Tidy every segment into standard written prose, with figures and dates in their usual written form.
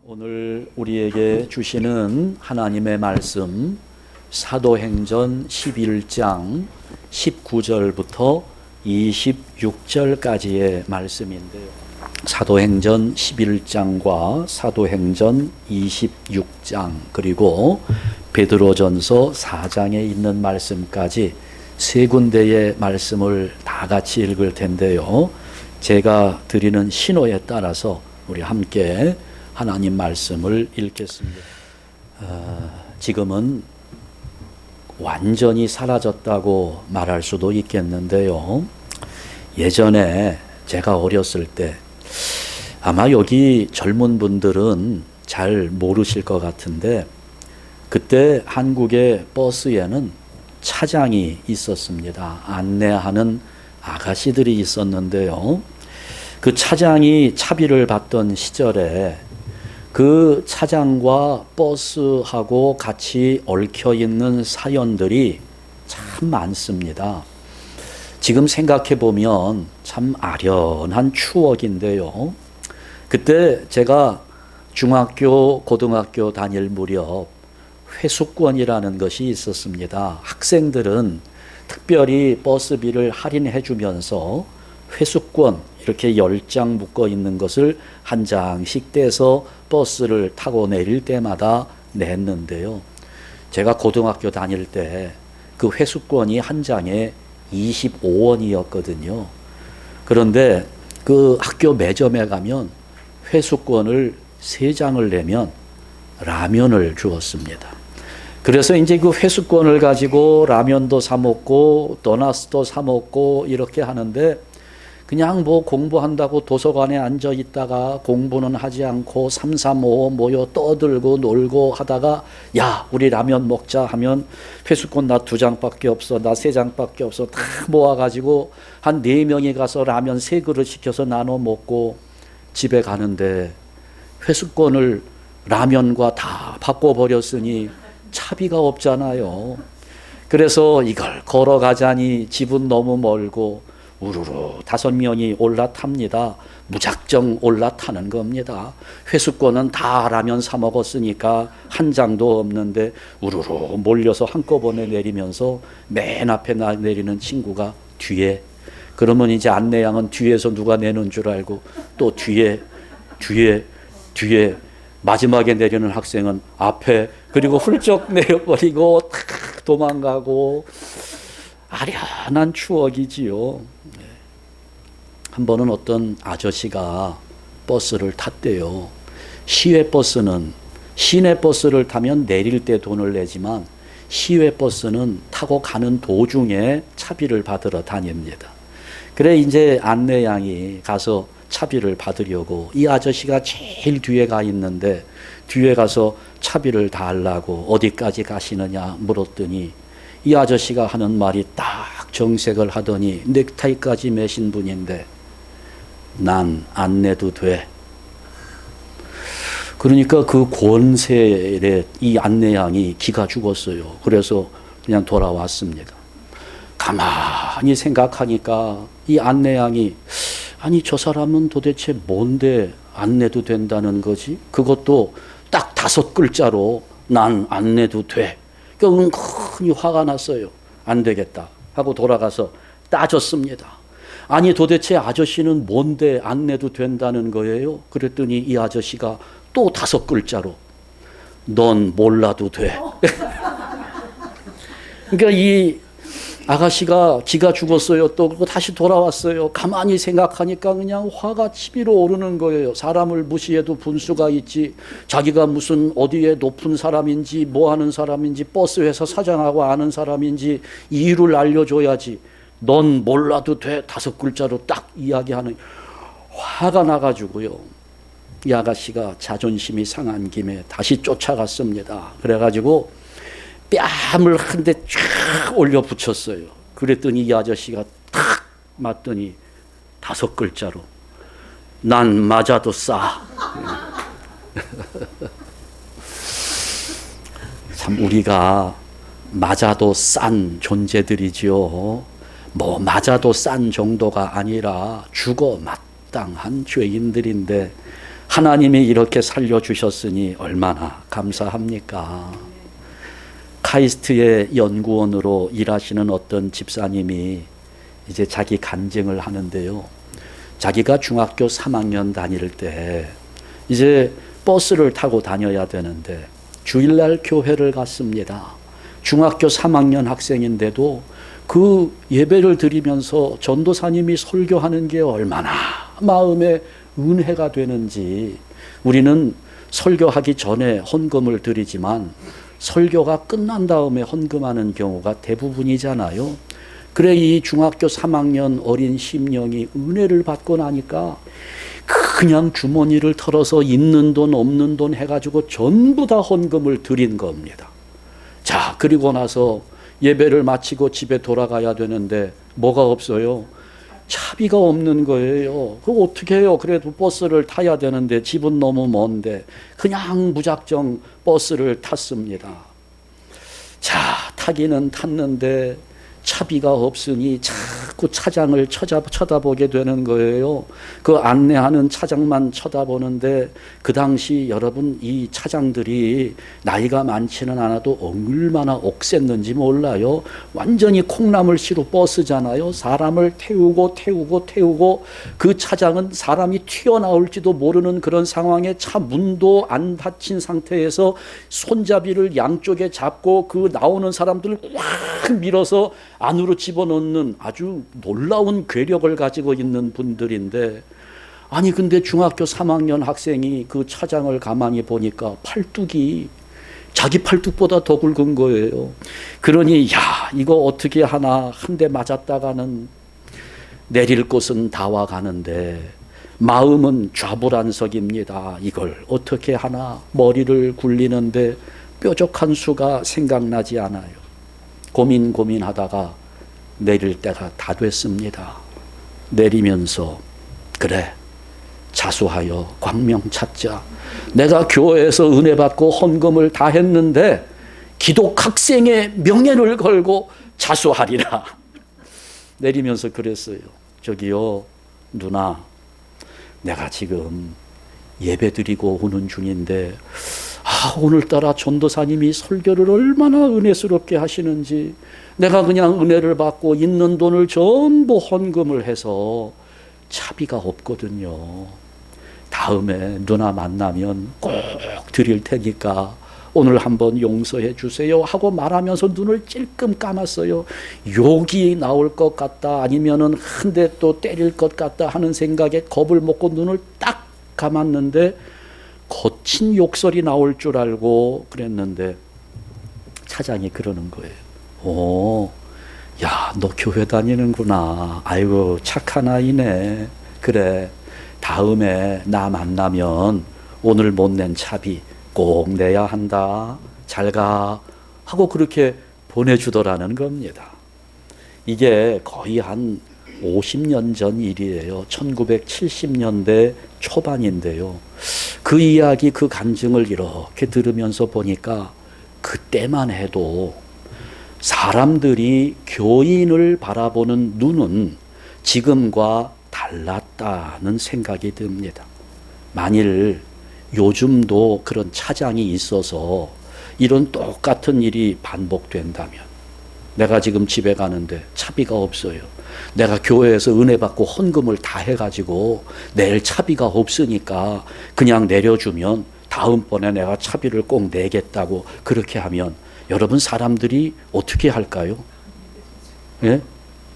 오늘 우리에게 주시는 하나님의 말씀 사도행전 11장 19절부터 26절까지의 말씀인데요. 사도행전 11장과 사도행전 26장 그리고 베드로전서 4장에 있는 말씀까지 세 군데의 말씀을 다 같이 읽을 텐데요. 제가 드리는 신호에 따라서 우리 함께 하나님 말씀을 읽겠습니다. 지금은 완전히 사라졌다고 말할 수도 있겠는데요. 예전에 제가 어렸을 때 아마 여기 젊은 분들은 잘 모르실 것 같은데 그때 한국의 버스에는 차장이 있었습니다. 안내하는 아가씨들이 있었는데요. 그 차장이 차비를 받던 시절에 그 차장과 버스하고 같이 얽혀 있는 사연들이 참 많습니다. 지금 생각해 보면 참 아련한 추억인데요. 그때 제가 중학교, 고등학교 다닐 무렵 회수권이라는 것이 있었습니다. 학생들은 특별히 버스비를 할인해 주면서 회수권 이렇게 10장 묶어 있는 것을 한 장씩 떼서 버스를 타고 내릴 때마다 냈는데요. 제가 고등학교 다닐 때 그 회수권이 한 장에 25원이었거든요. 그런데 그 학교 매점에 가면 회수권을 3장을 내면 라면을 주었습니다. 그래서 이제 그 회수권을 가지고 라면도 사 먹고 도넛도 사 먹고 이렇게 하는데 그냥 뭐 공부한다고 도서관에 앉아 있다가 공부는 하지 않고 3, 3, 5 모여 떠들고 놀고 하다가 야 우리 라면 먹자 하면 회수권 나 2장밖에 없어 나 3장밖에 없어 다 모아가지고 한 4명이 가서 라면 3그릇 시켜서 나눠 먹고 집에 가는데 회수권을 라면과 다 바꿔버렸으니 차비가 없잖아요. 그래서 이걸 걸어가자니 집은 너무 멀고 우르르 5명이 올라탑니다. 무작정 올라타는 겁니다. 회수권은 다 라면 사 먹었으니까 한 장도 없는데 우르르 몰려서 한꺼번에 내리면서 맨 앞에 내리는 친구가 뒤에 그러면 이제 안내양은 뒤에서 누가 내는 줄 알고 또 뒤에 마지막에 내리는 학생은 앞에 그리고 훌쩍 내려버리고 탁 도망가고 아련한 추억이지요. 한 번은 어떤 아저씨가 버스를 탔대요. 시외버스는 시내버스를 타면 내릴 때 돈을 내지만 시외버스는 타고 가는 도중에 차비를 받으러 다닙니다. 그래 이제 안내양이 가서 차비를 받으려고 이 아저씨가 제일 뒤에 가 있는데 뒤에 가서 차비를 달라고 어디까지 가시느냐 물었더니 이 아저씨가 하는 말이 딱 정색을 하더니 넥타이까지 매신 분인데 난 안 내도 돼. 그러니까 그 권세에 이 안내양이 기가 죽었어요. 그래서 그냥 돌아왔습니다. 가만히 생각하니까 이 안내양이 아니 저 사람은 도대체 뭔데 안 내도 된다는 거지? 그것도 딱 5글자로 난 안 내도 돼. 그러니까 은근히 화가 났어요. 안 되겠다 하고 돌아가서 따졌습니다. 아니 도대체 아저씨는 뭔데 안 내도 된다는 거예요? 그랬더니 이 아저씨가 또 5글자로 넌 몰라도 돼. 그러니까 이 아가씨가 기가 죽었어요. 또 그리고 다시 돌아왔어요. 가만히 생각하니까 그냥 화가 치밀어 오르는 거예요. 사람을 무시해도 분수가 있지. 자기가 무슨 어디에 높은 사람인지 뭐 하는 사람인지 버스 회사 사장하고 아는 사람인지 이유를 알려줘야지. 넌 몰라도 돼. 5글자로 딱 이야기하는 화가 나가지고요. 이 아가씨가 자존심이 상한 김에 다시 쫓아갔습니다. 그래가지고 뺨을 한 대 쫙 올려 붙였어요. 그랬더니 이 아저씨가 탁 맞더니 5글자로 난 맞아도 싸. 참 우리가 맞아도 싼 존재들이지요. 뭐 맞아도 싼 정도가 아니라 죽어 마땅한 죄인들인데 하나님이 이렇게 살려주셨으니 얼마나 감사합니까? 카이스트의 연구원으로 일하시는 어떤 집사님이 이제 자기 간증을 하는데요. 자기가 중학교 3학년 다닐 때 이제 버스를 타고 다녀야 되는데 주일날 교회를 갔습니다. 중학교 3학년 학생인데도 그 예배를 드리면서 전도사님이 설교하는 게 얼마나 마음에 은혜가 되는지, 우리는 설교하기 전에 헌금을 드리지만 설교가 끝난 다음에 헌금하는 경우가 대부분이잖아요. 그래 이 중학교 3학년 어린 심령이 은혜를 받고 나니까 그냥 주머니를 털어서 있는 돈 없는 돈 해가지고 전부 다 헌금을 드린 겁니다. 자, 그리고 나서 예배를 마치고 집에 돌아가야 되는데 뭐가 없어요? 차비가 없는 거예요. 그거 어떻게 해요? 그래도 버스를 타야 되는데 집은 너무 먼데 그냥 무작정 버스를 탔습니다. 자, 타기는 탔는데 차비가 없으니 자꾸 차장을 쳐다보게 되는 거예요. 그 안내하는 차장만 쳐다보는데 그 당시 여러분 이 차장들이 나이가 많지는 않아도 얼마나 억셌는지 몰라요. 완전히 콩나물시루 버스잖아요. 사람을 태우고 그 차장은 사람이 튀어나올지도 모르는 그런 상황에 차 문도 안 닫힌 상태에서 손잡이를 양쪽에 잡고 그 나오는 사람들을 꽉 밀어서 안으로 집어넣는 아주 놀라운 괴력을 가지고 있는 분들인데, 아니 근데 중학교 3학년 학생이 그 차장을 가만히 보니까 팔뚝이 자기 팔뚝보다 더 굵은 거예요. 그러니 야 이거 어떻게 하나, 한 대 맞았다가는 내릴 곳은 다 와가는데 마음은 좌불안석입니다. 이걸 어떻게 하나, 머리를 굴리는데 뾰족한 수가 생각나지 않아요. 고민하다가 내릴 때가 다 됐습니다. 내리면서 그래, 자수하여 광명 찾자. 내가 교회에서 은혜 받고 헌금을 다 했는데 기독 학생의 명예를 걸고 자수하리라. 내리면서 그랬어요. 저기요 누나, 내가 지금 예배드리고 오는 중인데 오늘따라 전도사님이 설교를 얼마나 은혜스럽게 하시는지 내가 그냥 은혜를 받고 있는 돈을 전부 헌금을 해서 차비가 없거든요. 다음에 누나 만나면 꼭 드릴 테니까 오늘 한번 용서해 주세요 하고 말하면서 눈을 찔끔 감았어요. 욕이 나올 것 같다, 아니면은 한 대 또 때릴 것 같다 하는 생각에 겁을 먹고 눈을 딱 감았는데 거친 욕설이 나올 줄 알고 그랬는데 차장이 그러는 거예요. 오, 야, 너 교회 다니는구나. 아이고 착한 아이네. 그래, 다음에 나 만나면 오늘 못 낸 차비 꼭 내야 한다. 잘 가. 하고 그렇게 보내주더라는 겁니다. 이게 거의 한 50년 전 일이에요. 1970년대 초반인데요. 그 이야기, 그 간증을 이렇게 들으면서 보니까 그때만 해도 사람들이 교인을 바라보는 눈은 지금과 달랐다는 생각이 듭니다. 만일 요즘도 그런 차장이 있어서 이런 똑같은 일이 반복된다면, 내가 지금 집에 가는데 차비가 없어요. 내가 교회에서 은혜 받고 헌금을 다 해가지고 내일 차비가 없으니까 그냥 내려주면 다음번에 내가 차비를 꼭 내겠다고 그렇게 하면 여러분 사람들이 어떻게 할까요? 예?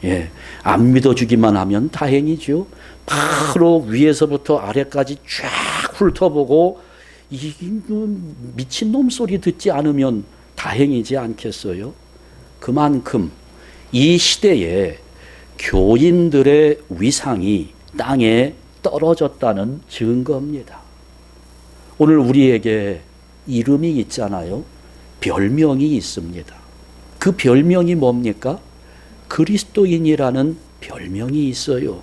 예. 안 믿어주기만 하면 다행이죠. 바로 위에서부터 아래까지 쫙 훑어보고 이 미친놈 소리 듣지 않으면 다행이지 않겠어요? 그만큼 이 시대에 교인들의 위상이 땅에 떨어졌다는 증거입니다. 오늘 우리에게 이름이 있잖아요. 별명이 있습니다. 그 별명이 뭡니까? 그리스도인이라는 별명이 있어요.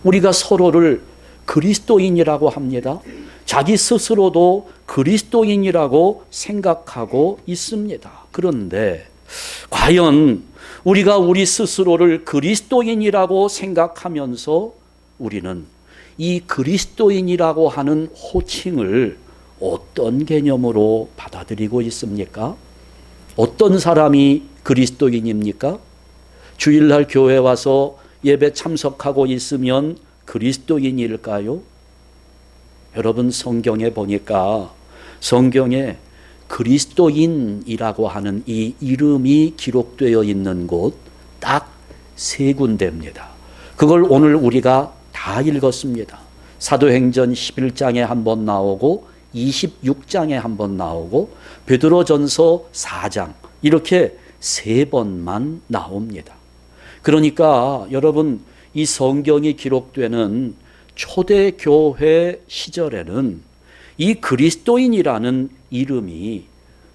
우리가 서로를 그리스도인이라고 합니다. 자기 스스로도 그리스도인이라고 생각하고 있습니다. 그런데 과연 우리가 우리 스스로를 그리스도인이라고 생각하면서 우리는 이 그리스도인이라고 하는 호칭을 어떤 개념으로 받아들이고 있습니까? 어떤 사람이 그리스도인입니까? 주일날 교회 와서 예배 참석하고 있으면 그리스도인일까요? 여러분, 성경에 보니까 성경에 그리스도인이라고 하는 이 이름이 기록되어 있는 곳 딱 3군데입니다. 그걸 오늘 우리가 다 읽었습니다. 사도행전 11장에 한번 나오고 26장에 한번 나오고 베드로전서 4장 이렇게 3번만 나옵니다. 그러니까 여러분, 이 성경이 기록되는 초대교회 시절에는 이 그리스도인이라는 이름이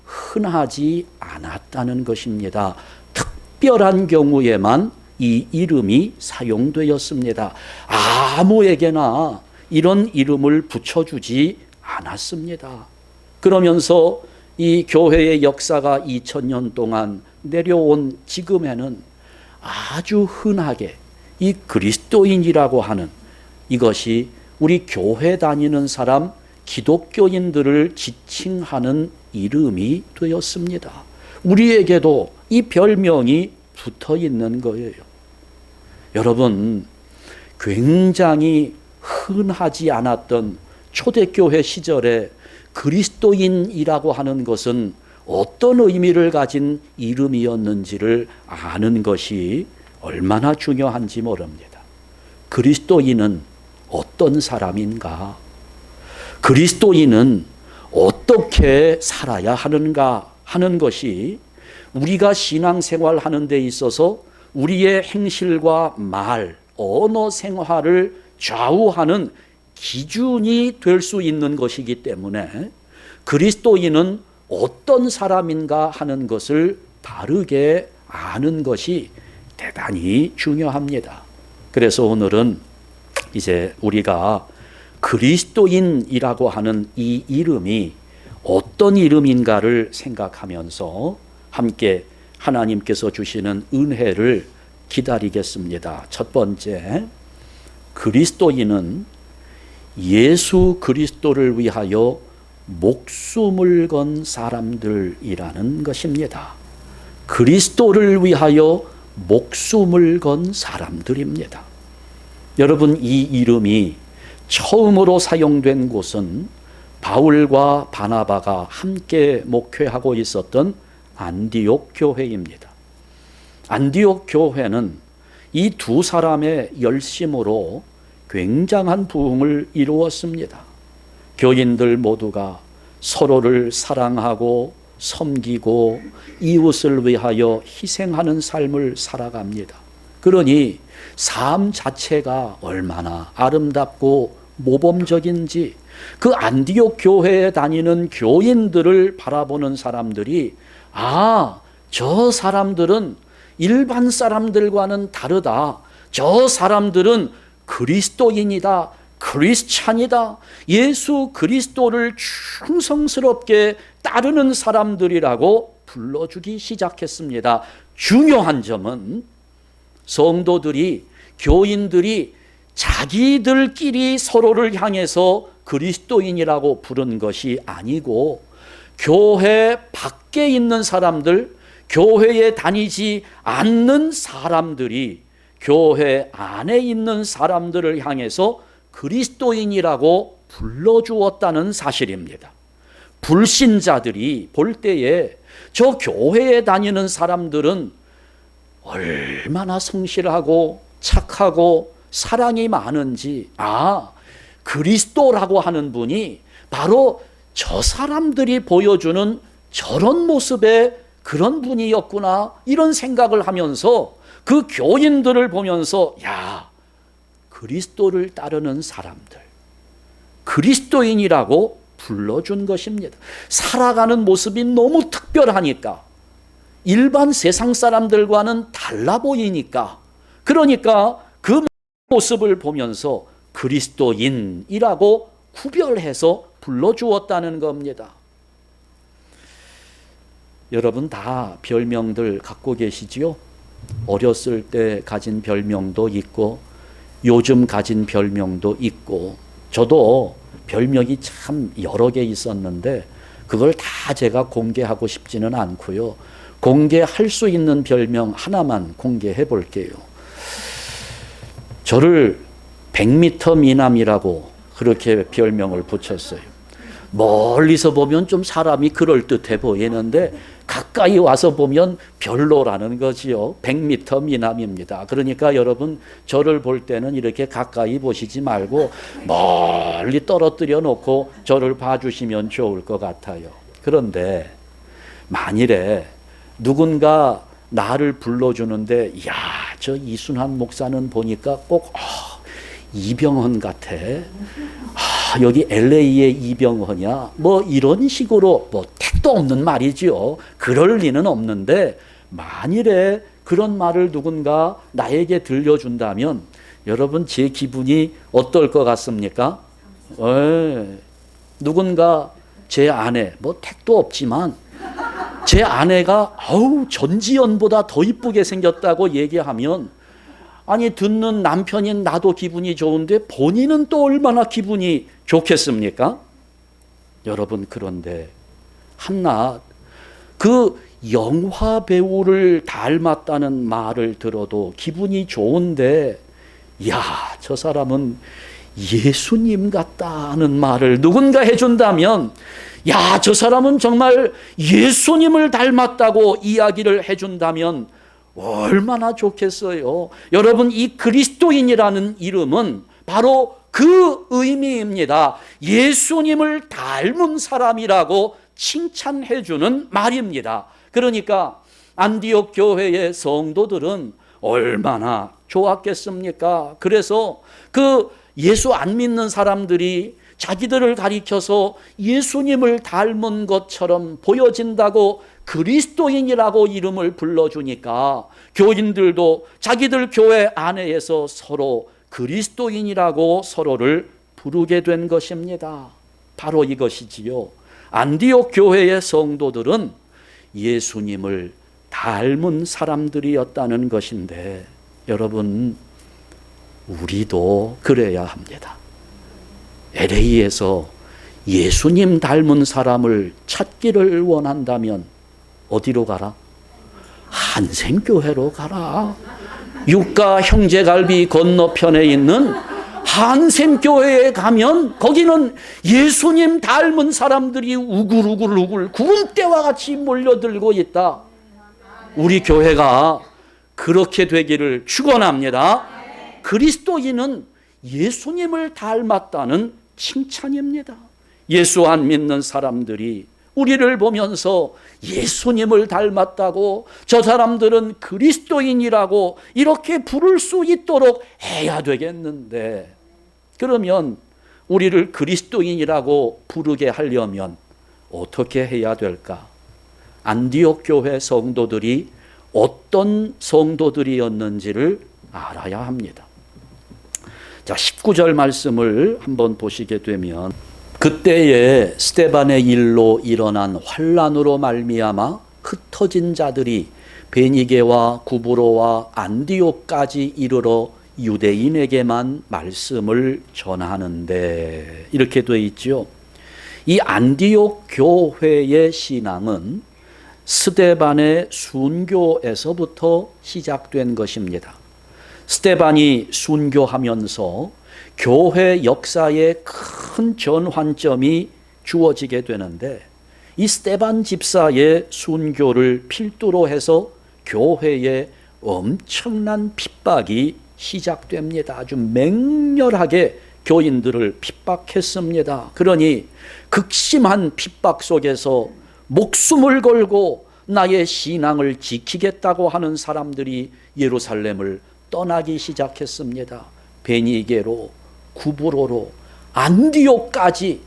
흔하지 않았다는 것입니다. 특별한 경우에만 이 이름이 사용되었습니다. 아무에게나 이런 이름을 붙여주지 않았습니다. 그러면서 이 교회의 역사가 2000년 동안 내려온 지금에는 아주 흔하게 이 그리스도인이라고 하는 이것이 우리 교회 다니는 사람, 기독교인들을 지칭하는 이름이 되었습니다. 우리에게도 이 별명이 붙어 있는 거예요. 여러분, 굉장히 흔하지 않았던 초대교회 시절에 그리스도인이라고 하는 것은 어떤 의미를 가진 이름이었는지를 아는 것이 얼마나 중요한지 모릅니다. 그리스도인은 어떤 사람인가? 그리스도인은 어떻게 살아야 하는가 하는 것이 우리가 신앙생활 하는 데 있어서 우리의 행실과 말, 언어 생활을 좌우하는 기준이 될 수 있는 것이기 때문에 그리스도인은 어떤 사람인가 하는 것을 바르게 아는 것이 대단히 중요합니다. 그래서 오늘은 이제 우리가 그리스도인이라고 하는 이 이름이 어떤 이름인가를 생각하면서 함께 하나님께서 주시는 은혜를 기다리겠습니다. 첫 번째, 그리스도인은 예수 그리스도를 위하여 목숨을 건 사람들이라는 것입니다. 그리스도를 위하여 목숨을 건 사람들입니다. 여러분, 이 이름이 처음으로 사용된 곳은 바울과 바나바가 함께 목회하고 있었던 안디옥 교회입니다. 안디옥 교회는 이 두 사람의 열심으로 굉장한 부흥을 이루었습니다. 교인들 모두가 서로를 사랑하고 섬기고 이웃을 위하여 희생하는 삶을 살아갑니다. 그러니 삶 자체가 얼마나 아름답고 모범적인지 그 안디옥 교회에 다니는 교인들을 바라보는 사람들이 저 사람들은 일반 사람들과는 다르다. 저 사람들은 그리스도인이다. 크리스찬이다. 예수 그리스도를 충성스럽게 따르는 사람들이라고 불러주기 시작했습니다. 중요한 점은 성도들이, 교인들이 자기들끼리 서로를 향해서 그리스도인이라고 부른 것이 아니고 교회 밖에 있는 사람들, 교회에 다니지 않는 사람들이 교회 안에 있는 사람들을 향해서 그리스도인이라고 불러주었다는 사실입니다. 불신자들이 볼 때에 저 교회에 다니는 사람들은 얼마나 성실하고 착하고 사랑이 많은지, 그리스도라고 하는 분이 바로 저 사람들이 보여주는 저런 모습의 그런 분이었구나, 이런 생각을 하면서 그 교인들을 보면서 그리스도를 따르는 사람들, 그리스도인이라고 불러준 것입니다. 살아가는 모습이 너무 특별하니까, 일반 세상 사람들과는 달라 보이니까, 그러니까 그 모습을 보면서 그리스도인이라고 구별해서 불러주었다는 겁니다. 여러분 다 별명들 갖고 계시지요? 어렸을 때 가진 별명도 있고 요즘 가진 별명도 있고, 저도 별명이 참 여러 개 있었는데 그걸 다 제가 공개하고 싶지는 않고요. 공개할 수 있는 별명 하나만 공개해 볼게요. 저를 100m 미남이라고 그렇게 별명을 붙였어요. 멀리서 보면 좀 사람이 그럴듯해 보이는데 가까이 와서 보면 별로라는 거지요. 100m 미남입니다. 그러니까 여러분, 저를 볼 때는 이렇게 가까이 보시지 말고 멀리 떨어뜨려 놓고 저를 봐주시면 좋을 것 같아요. 그런데 만일에 누군가 나를 불러주는데, 야, 저 이순환 목사는 보니까 꼭 이병헌 같아. 여기 LA의 이병헌이야. 뭐 이런 식으로, 뭐 택도 없는 말이지요. 그럴 리는 없는데 만일에 그런 말을 누군가 나에게 들려준다면 여러분, 제 기분이 어떨 것 같습니까? 누군가 제 아내, 뭐 택도 없지만 제 아내가 전지현보다 더 이쁘게 생겼다고 얘기하면, 아니, 듣는 남편인 나도 기분이 좋은데 본인은 또 얼마나 기분이 좋겠습니까? 여러분, 그런데 한낱 그 영화 배우를 닮았다는 말을 들어도 기분이 좋은데, 야, 저 사람은 예수님 같다는 말을 누군가 해준다면, 야, 저 사람은 정말 예수님을 닮았다고 이야기를 해준다면 얼마나 좋겠어요. 여러분, 이 그리스도인이라는 이름은 바로 그 의미입니다. 예수님을 닮은 사람이라고 칭찬해 주는 말입니다. 그러니까 안디옥 교회의 성도들은 얼마나 좋았겠습니까? 그래서 그 예수 안 믿는 사람들이 자기들을 가리켜서 예수님을 닮은 것처럼 보여진다고 그리스도인이라고 이름을 불러주니까 교인들도 자기들 교회 안에서 서로 그리스도인이라고 서로를 부르게 된 것입니다. 바로 이것이지요. 안디옥 교회의 성도들은 예수님을 닮은 사람들이었다는 것인데, 여러분, 우리도 그래야 합니다. LA에서 예수님 닮은 사람을 찾기를 원한다면 어디로 가라? 한샘교회로 가라. 육가 형제갈비 건너편에 있는 한샘교회에 가면 거기는 예수님 닮은 사람들이 우글우글 구름대와 같이 몰려들고 있다. 우리 교회가 그렇게 되기를 축원합니다. 그리스도인은 예수님을 닮았다는 칭찬입니다. 예수 안 믿는 사람들이 우리를 보면서 예수님을 닮았다고, 저 사람들은 그리스도인이라고 이렇게 부를 수 있도록 해야 되겠는데, 그러면 우리를 그리스도인이라고 부르게 하려면 어떻게 해야 될까? 안디옥 교회 성도들이 어떤 성도들이었는지를 알아야 합니다. 자, 19절 말씀을 한번 보시게 되면, 그때에 스데반의 일로 일어난 환난으로 말미암아 흩어진 자들이 베니게와 구브로와 안디옥까지 이르러 유대인에게만 말씀을 전하는데, 이렇게 되어 있죠. 이 안디옥 교회의 신앙은 스데반의 순교에서부터 시작된 것입니다. 스데반이 순교하면서 교회 역사에 큰 전환점이 주어지게 되는데, 이 스데반 집사의 순교를 필두로 해서 교회에 엄청난 핍박이 시작됩니다. 아주 맹렬하게 교인들을 핍박했습니다. 그러니 극심한 핍박 속에서 목숨을 걸고 나의 신앙을 지키겠다고 하는 사람들이 예루살렘을 떠나기 시작했습니다. 베니게로, 구브로로, 안디옥까지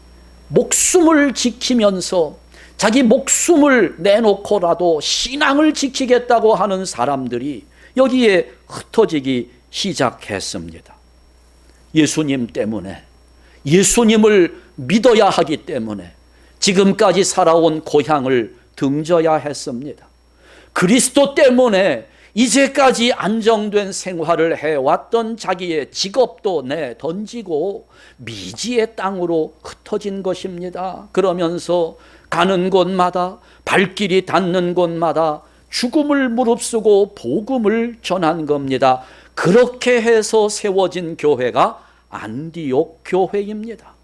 목숨을 지키면서 자기 목숨을 내놓고라도 신앙을 지키겠다고 하는 사람들이 여기에 흩어지기 시작했습니다. 예수님 때문에, 예수님을 믿어야 하기 때문에 지금까지 살아온 고향을 등져야 했습니다. 그리스도 때문에 이제까지 안정된 생활을 해왔던 자기의 직업도 던지고 미지의 땅으로 흩어진 것입니다. 그러면서 가는 곳마다, 발길이 닿는 곳마다 죽음을 무릅쓰고 복음을 전한 겁니다. 그렇게 해서 세워진 교회가 안디옥 교회입니다.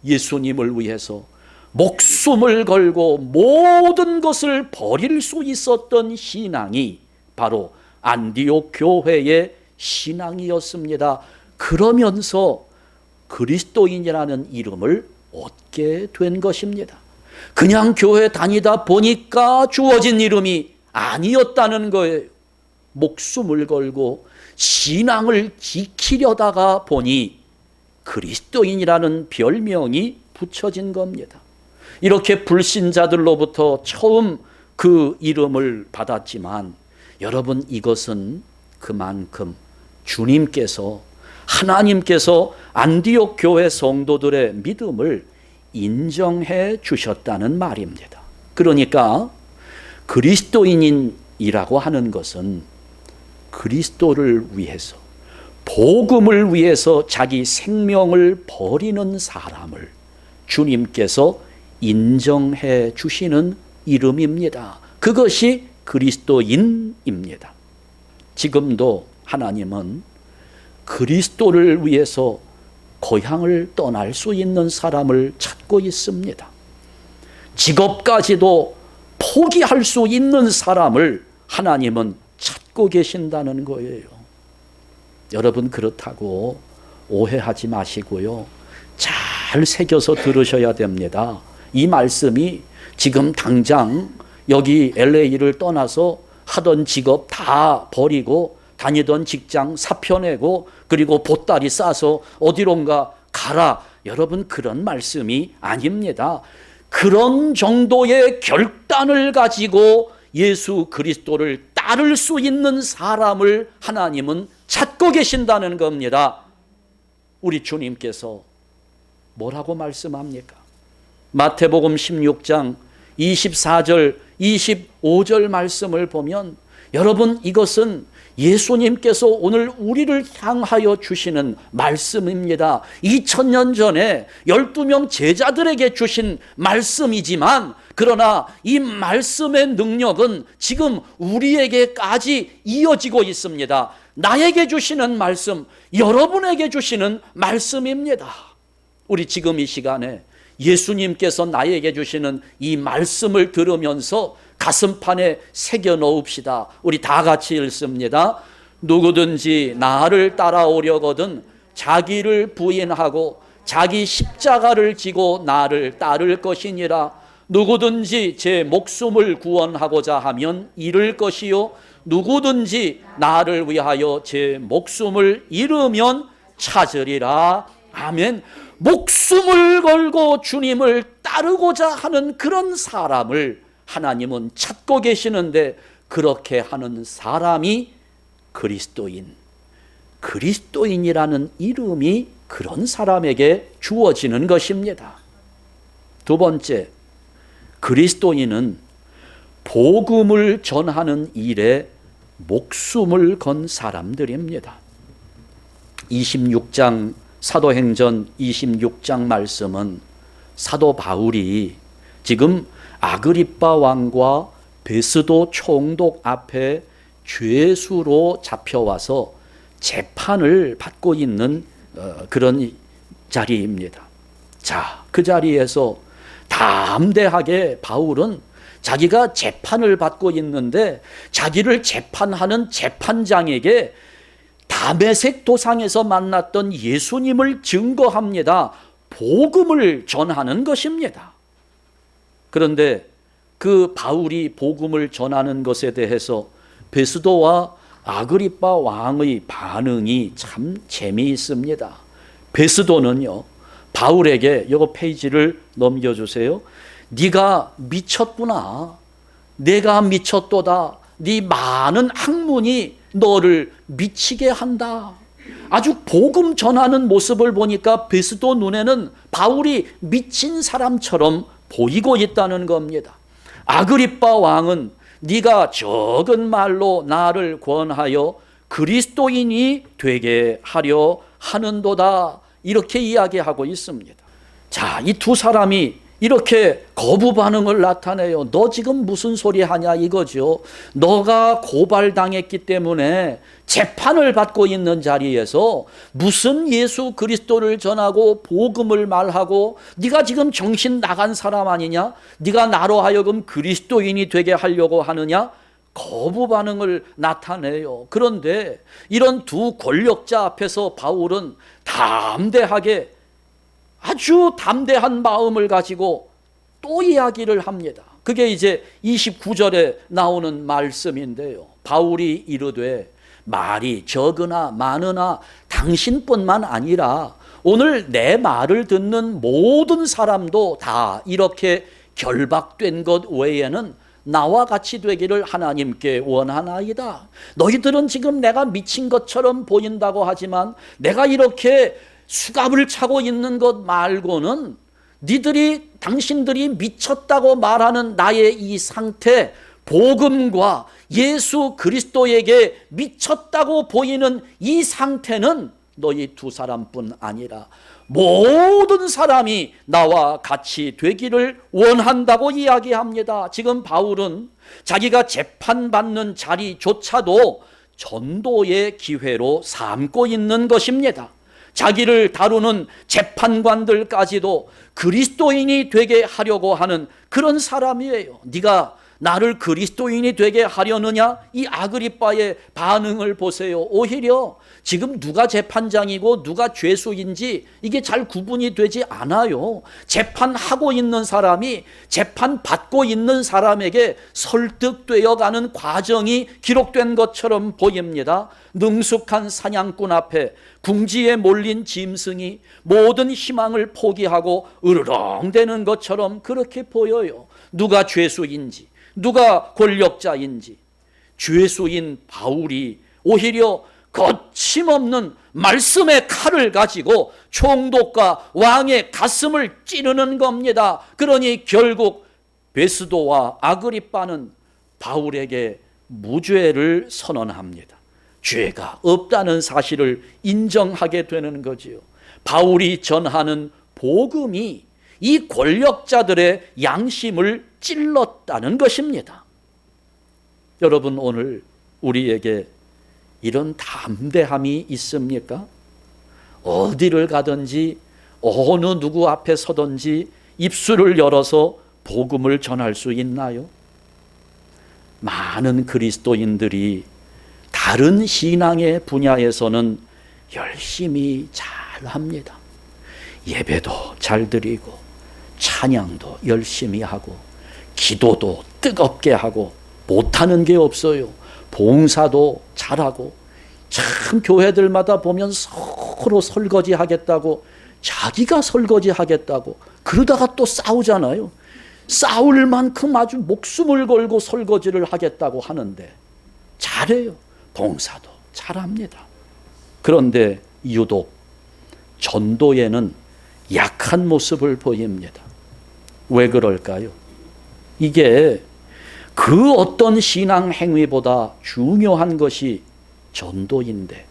예수님을 위해서 목숨을 걸고 모든 것을 버릴 수 있었던 신앙이 바로 안디옥 교회의 신앙이었습니다. 그러면서 그리스도인이라는 이름을 얻게 된 것입니다. 그냥 교회 다니다 보니까 주어진 이름이 아니었다는 거예요. 목숨을 걸고 신앙을 지키려다가 보니 그리스도인이라는 별명이 붙여진 겁니다. 이렇게 불신자들로부터 처음 그 이름을 받았지만 여러분, 이것은 그만큼 주님께서, 하나님께서 안디옥 교회 성도들의 믿음을 인정해 주셨다는 말입니다. 그러니까 그리스도인이라고 하는 것은 그리스도를 위해서, 복음을 위해서 자기 생명을 버리는 사람을 주님께서 인정해 주시는 이름입니다. 그것이 그리스도인입니다. 지금도 하나님은 그리스도를 위해서 고향을 떠날 수 있는 사람을 찾고 있습니다. 직업까지도 포기할 수 있는 사람을 하나님은 찾고 계신다는 거예요. 여러분, 그렇다고 오해하지 마시고요, 잘 새겨서 들으셔야 됩니다. 이 말씀이 지금 당장 여기 LA를 떠나서 하던 직업 다 버리고 다니던 직장 사표내고 그리고 보따리 싸서 어디론가 가라, 여러분, 그런 말씀이 아닙니다. 그런 정도의 결단을 가지고 예수 그리스도를 따를 수 있는 사람을 하나님은 찾고 계신다는 겁니다. 우리 주님께서 뭐라고 말씀합니까? 마태복음 16장 24절 25절 말씀을 보면, 여러분, 이것은 예수님께서 오늘 우리를 향하여 주시는 말씀입니다. 2000년 전에 12명 제자들에게 주신 말씀이지만, 그러나 이 말씀의 능력은 지금 우리에게까지 이어지고 있습니다. 나에게 주시는 말씀, 여러분에게 주시는 말씀입니다. 우리 지금 이 시간에 예수님께서 나에게 주시는 이 말씀을 들으면서 가슴판에 새겨 넣읍시다. 우리 다 같이 읽습니다. 누구든지 나를 따라오려거든 자기를 부인하고 자기 십자가를 지고 나를 따를 것이니라. 누구든지 제 목숨을 구원하고자 하면 잃을 것이요, 누구든지 나를 위하여 제 목숨을 잃으면 찾으리라. 아멘. 목숨을 걸고 주님을 따르고자 하는 그런 사람을 하나님은 찾고 계시는데, 그렇게 하는 사람이 그리스도인이라는 이름이 그런 사람에게 주어지는 것입니다. 두 번째, 그리스도인은 복음을 전하는 일에 목숨을 건 사람들입니다. 26장 사도행전 26장 말씀은 사도 바울이 지금 아그리빠 왕과 베스도 총독 앞에 죄수로 잡혀와서 재판을 받고 있는 그런 자리입니다. 자, 그 자리에서 담대하게 바울은 자기가 재판을 받고 있는데 자기를 재판하는 재판장에게 다메섹 도상에서 만났던 예수님을 증거합니다. 복음을 전하는 것입니다. 그런데 그 바울이 복음을 전하는 것에 대해서 베스도와 아그리빠 왕의 반응이 참 재미있습니다. 베스도는요, 바울에게 이거 페이지를 넘겨주세요. 네가 미쳤구나. 내가 미쳤도다. 네 많은 학문이 너를 미치게 한다. 아주 복음 전하는 모습을 보니까 베스도 눈에는 바울이 미친 사람처럼 보이고 있다는 겁니다. 아그리빠 왕은 네가 적은 말로 나를 권하여 그리스도인이 되게 하려 하는도다. 이렇게 이야기하고 있습니다. 자, 이 두 사람이 이렇게 거부 반응을 나타내요. 너 지금 무슨 소리 하냐 이거죠. 너가 고발당했기 때문에 재판을 받고 있는 자리에서 무슨 예수 그리스도를 전하고 복음을 말하고 네가 지금 정신 나간 사람 아니냐? 네가 나로 하여금 그리스도인이 되게 하려고 하느냐? 거부 반응을 나타내요. 그런데 이런 두 권력자 앞에서 바울은 담대하게, 아주 담대한 마음을 가지고 또 이야기를 합니다. 그게 이제 29절에 나오는 말씀인데요. 바울이 이르되 말이 적으나 많으나 당신뿐만 아니라 오늘 내 말을 듣는 모든 사람도 다 이렇게 결박된 것 외에는 나와 같이 되기를 하나님께 원하나이다. 너희들은 지금 내가 미친 것처럼 보인다고 하지만 내가 이렇게 수갑을 차고 있는 것 말고는 당신들이 미쳤다고 말하는 나의 이 상태, 복음과 예수 그리스도에게 미쳤다고 보이는 이 상태는 너희 두 사람뿐 아니라 모든 사람이 나와 같이 되기를 원한다고 이야기합니다. 지금 바울은 자기가 재판받는 자리조차도 전도의 기회로 삼고 있는 것입니다. 자기를 다루는 재판관들까지도 그리스도인이 되게 하려고 하는 그런 사람이에요. 네가 나를 그리스도인이 되게 하려느냐? 이 아그리빠의 반응을 보세요. 오히려 지금 누가 재판장이고 누가 죄수인지 이게 잘 구분이 되지 않아요. 재판하고 있는 사람이 재판받고 있는 사람에게 설득되어 가는 과정이 기록된 것처럼 보입니다. 능숙한 사냥꾼 앞에 궁지에 몰린 짐승이 모든 희망을 포기하고 으르렁대는 것처럼 그렇게 보여요. 누가 죄수인지 누가 권력자인지. 죄수인 바울이 오히려 거침없는 말씀의 칼을 가지고 총독과 왕의 가슴을 찌르는 겁니다. 그러니 결국 베스도와 아그리빠는 바울에게 무죄를 선언합니다. 죄가 없다는 사실을 인정하게 되는 거지요. 바울이 전하는 복음이 이 권력자들의 양심을 찔렀다는 것입니다. 여러분, 오늘 우리에게 이런 담대함이 있습니까? 어디를 가든지 어느 누구 앞에 서든지 입술을 열어서 복음을 전할 수 있나요? 많은 그리스도인들이 다른 신앙의 분야에서는 열심히 잘합니다. 예배도 잘 드리고 찬양도 열심히 하고 기도도 뜨겁게 하고 못하는 게 없어요. 봉사도 잘하고 참 교회들마다 보면 서로 설거지 하겠다고 자기가 설거지 하겠다고 그러다가 또 싸우잖아요. 싸울 만큼 아주 목숨을 걸고 설거지를 하겠다고 하는데 잘해요. 봉사도 잘합니다. 그런데 유독 전도에는 약한 모습을 보입니다. 왜 그럴까요? 이게 그 어떤 신앙 행위보다 중요한 것이 전도인데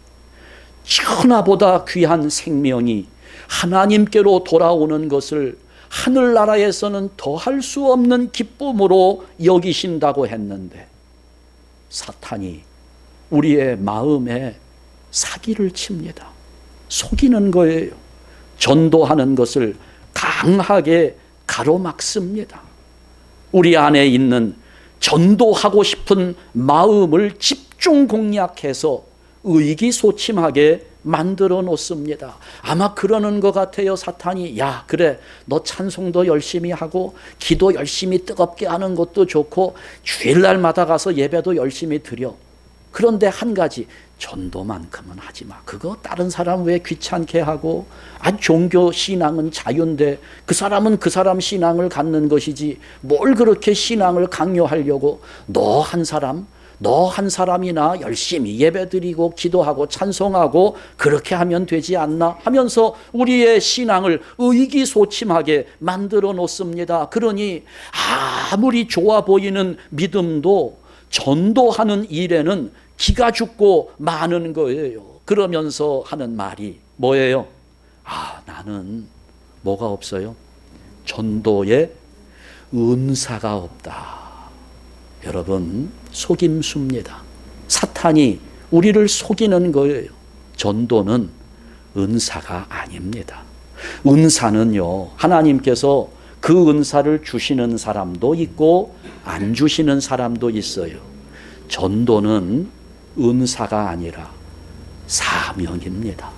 천하보다 귀한 생명이 하나님께로 돌아오는 것을 하늘나라에서는 더할 수 없는 기쁨으로 여기신다고 했는데 사탄이 우리의 마음에 사기를 칩니다. 속이는 거예요. 전도하는 것을 강하게 가로막습니다. 우리 안에 있는 전도하고 싶은 마음을 집중 공략해서 의기소침하게 만들어 놓습니다. 아마 그러는 것 같아요. 사탄이 야 그래 너 찬송도 열심히 하고 기도 열심히 뜨겁게 하는 것도 좋고 주일날마다 가서 예배도 열심히 드려. 그런데 한 가지 전도만큼은 하지 마. 그거 다른 사람 왜 귀찮게 하고 종교 신앙은 자유인데 그 사람은 그 사람 신앙을 갖는 것이지 뭘 그렇게 신앙을 강요하려고 너 한 사람 너 한 사람이나 열심히 예배드리고 기도하고 찬송하고 그렇게 하면 되지 않나 하면서 우리의 신앙을 의기소침하게 만들어 놓습니다. 그러니 아무리 좋아 보이는 믿음도 전도하는 일에는 기가 죽고 마는 거예요. 그러면서 하는 말이 뭐예요? 나는 뭐가 없어요? 전도에 은사가 없다. 여러분, 속임수입니다. 사탄이 우리를 속이는 거예요. 전도는 은사가 아닙니다. 은사는요, 하나님께서 그 은사를 주시는 사람도 있고 안 주시는 사람도 있어요. 전도는 은사가 아니라 사명입니다.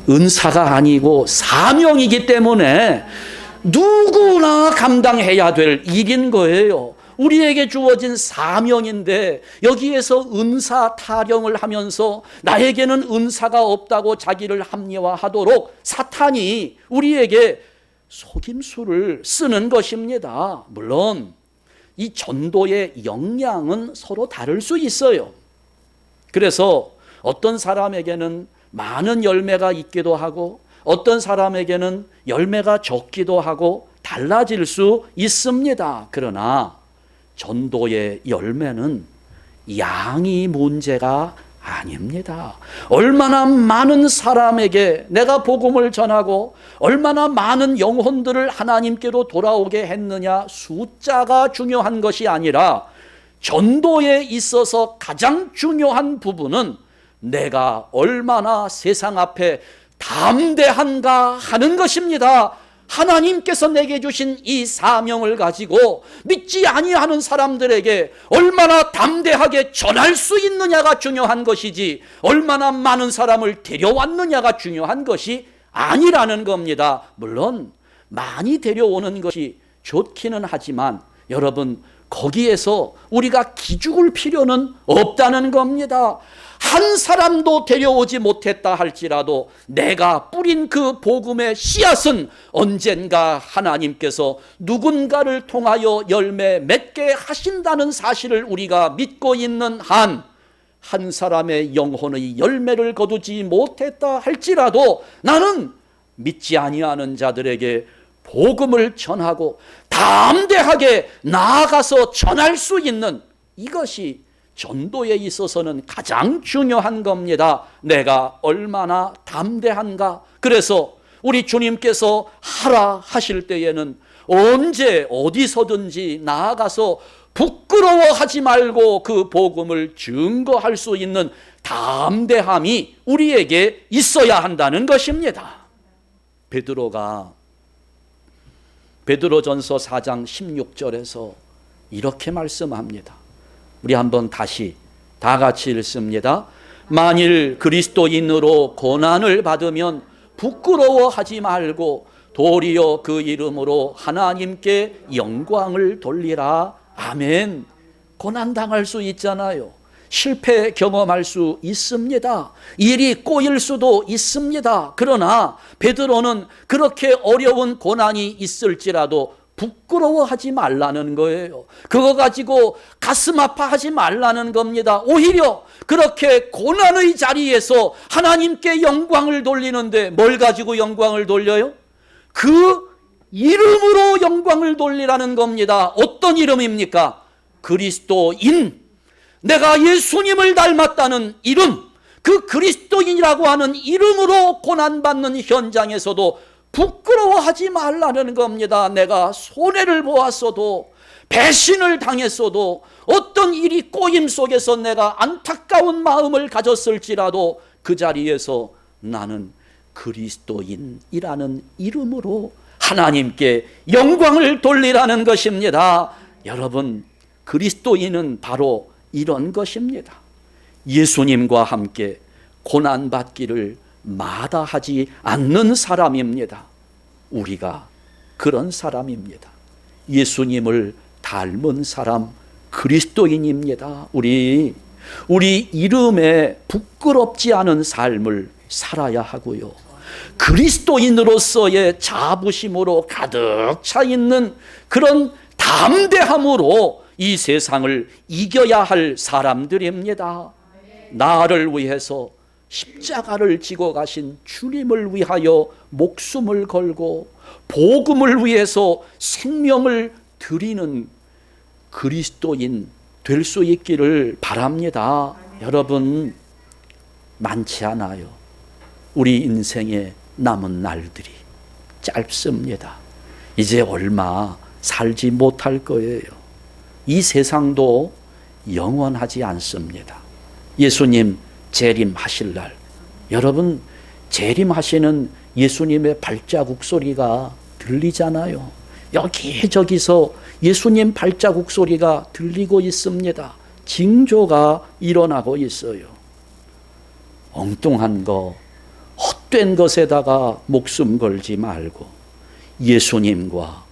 은사가 아니고 사명이기 때문에 누구나 감당해야 될 일인 거예요. 우리에게 주어진 사명인데 여기에서 은사 타령을 하면서 나에게는 은사가 없다고 자기를 합리화하도록 사탄이 우리에게 속임수를 쓰는 것입니다. 물론 이 전도의 역량은 서로 다를 수 있어요. 그래서 어떤 사람에게는 많은 열매가 있기도 하고 어떤 사람에게는 열매가 적기도 하고 달라질 수 있습니다. 그러나 전도의 열매는 양이 문제가 아닙니다. 얼마나 많은 사람에게 내가 복음을 전하고 얼마나 많은 영혼들을 하나님께로 돌아오게 했느냐, 숫자가 중요한 것이 아니라 전도에 있어서 가장 중요한 부분은 내가 얼마나 세상 앞에 담대한가 하는 것입니다. 하나님께서 내게 주신 이 사명을 가지고 믿지 아니하는 사람들에게 얼마나 담대하게 전할 수 있느냐가 중요한 것이지 얼마나 많은 사람을 데려왔느냐가 중요한 것이 아니라는 겁니다. 물론 많이 데려오는 것이 좋기는 하지만 여러분, 거기에서 우리가 기죽을 필요는 없다는 겁니다. 한 사람도 데려오지 못했다 할지라도 내가 뿌린 그 복음의 씨앗은 언젠가 하나님께서 누군가를 통하여 열매 맺게 하신다는 사실을 우리가 믿고 있는 한, 한 사람의 영혼의 열매를 거두지 못했다 할지라도 나는 믿지 아니하는 자들에게 복음을 전하고 담대하게 나아가서 전할 수 있는, 이것이 전도에 있어서는 가장 중요한 겁니다. 내가 얼마나 담대한가. 그래서 우리 주님께서 하라 하실 때에는 언제 어디서든지 나아가서 부끄러워하지 말고 그 복음을 증거할 수 있는 담대함이 우리에게 있어야 한다는 것입니다. 베드로전서 4장 16절에서 이렇게 말씀합니다. 우리 한번 다시 다 같이 읽습니다. 만일 그리스도인으로 고난을 받으면 부끄러워하지 말고 도리어 그 이름으로 하나님께 영광을 돌리라. 아멘. 고난당할 수 있잖아요. 실패 경험할 수 있습니다. 일이 꼬일 수도 있습니다. 그러나 베드로는 그렇게 어려운 고난이 있을지라도 부끄러워하지 말라는 거예요. 그거 가지고 가슴 아파하지 말라는 겁니다. 오히려 그렇게 고난의 자리에서 하나님께 영광을 돌리는데 뭘 가지고 영광을 돌려요? 그 이름으로 영광을 돌리라는 겁니다. 어떤 이름입니까? 그리스도인, 내가 예수님을 닮았다는 이름, 그 그리스도인이라고 하는 이름으로 고난받는 현장에서도 부끄러워하지 말라는 겁니다. 내가 손해를 보았어도, 배신을 당했어도, 어떤 일이 꼬임 속에서 내가 안타까운 마음을 가졌을지라도 그 자리에서 나는 그리스도인이라는 이름으로 하나님께 영광을 돌리라는 것입니다. 여러분, 그리스도인은 바로 이런 것입니다. 예수님과 함께 고난받기를 마다하지 않는 사람입니다. 우리가 그런 사람입니다. 예수님을 닮은 사람, 그리스도인입니다. 우리 이름에 부끄럽지 않은 삶을 살아야 하고요. 그리스도인으로서의 자부심으로 가득 차 있는 그런 담대함으로 이 세상을 이겨야 할 사람들입니다. 나를 위해서 십자가를 지고 가신 주님을 위하여 목숨을 걸고 복음을 위해서 생명을 드리는 그리스도인 될 수 있기를 바랍니다. 여러분, 많지 않아요. 우리 인생의 남은 날들이 짧습니다. 이제 얼마 살지 못할 거예요. 이 세상도 영원하지 않습니다. 예수님 재림하실 날, 여러분 재림하시는 예수님의 발자국 소리가 들리잖아요. 여기저기서 예수님 발자국 소리가 들리고 있습니다. 징조가 일어나고 있어요. 엉뚱한 거, 헛된 것에다가 목숨 걸지 말고 예수님과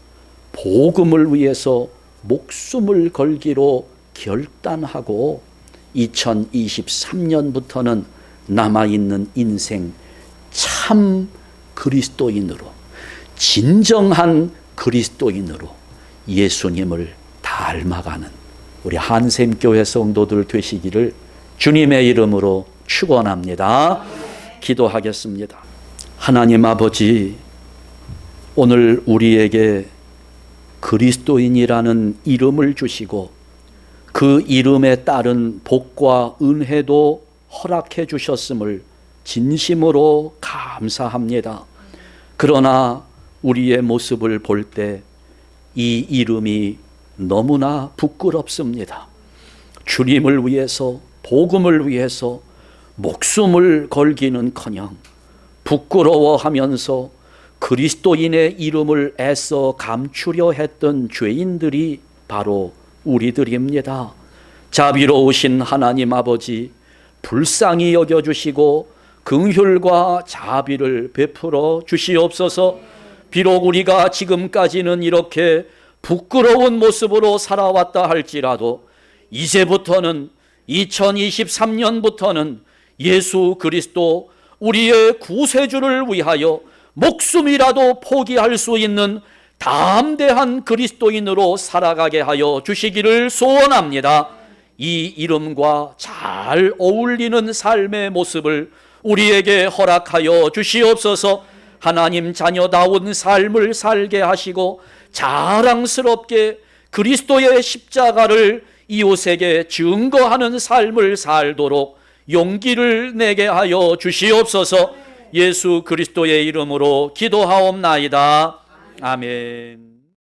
복음을 위해서 목숨을 걸기로 결단하고 2023년부터는 남아있는 인생 참 그리스도인으로, 진정한 그리스도인으로 예수님을 닮아가는 우리 한샘교회 성도들 되시기를 주님의 이름으로 축원합니다. 기도하겠습니다. 하나님 아버지, 오늘 우리에게 그리스도인이라는 이름을 주시고 그 이름에 따른 복과 은혜도 허락해 주셨음을 진심으로 감사합니다. 그러나 우리의 모습을 볼 때 이 이름이 너무나 부끄럽습니다. 주님을 위해서, 복음을 위해서 목숨을 걸기는커녕 부끄러워하면서 그리스도인의 이름을 애써 감추려 했던 죄인들이 바로 우리들입니다. 자비로우신 하나님 아버지, 불쌍히 여겨주시고 긍휼과 자비를 베풀어 주시옵소서. 비록 우리가 지금까지는 이렇게 부끄러운 모습으로 살아왔다 할지라도 이제부터는 2023년부터는 예수 그리스도 우리의 구세주를 위하여 목숨이라도 포기할 수 있는 담대한 그리스도인으로 살아가게 하여 주시기를 소원합니다. 이 이름과 잘 어울리는 삶의 모습을 우리에게 허락하여 주시옵소서. 하나님 자녀다운 삶을 살게 하시고 자랑스럽게 그리스도의 십자가를 이웃에게 증거하는 삶을 살도록 용기를 내게 하여 주시옵소서. 예수 그리스도의 이름으로 기도하옵나이다. 아멘.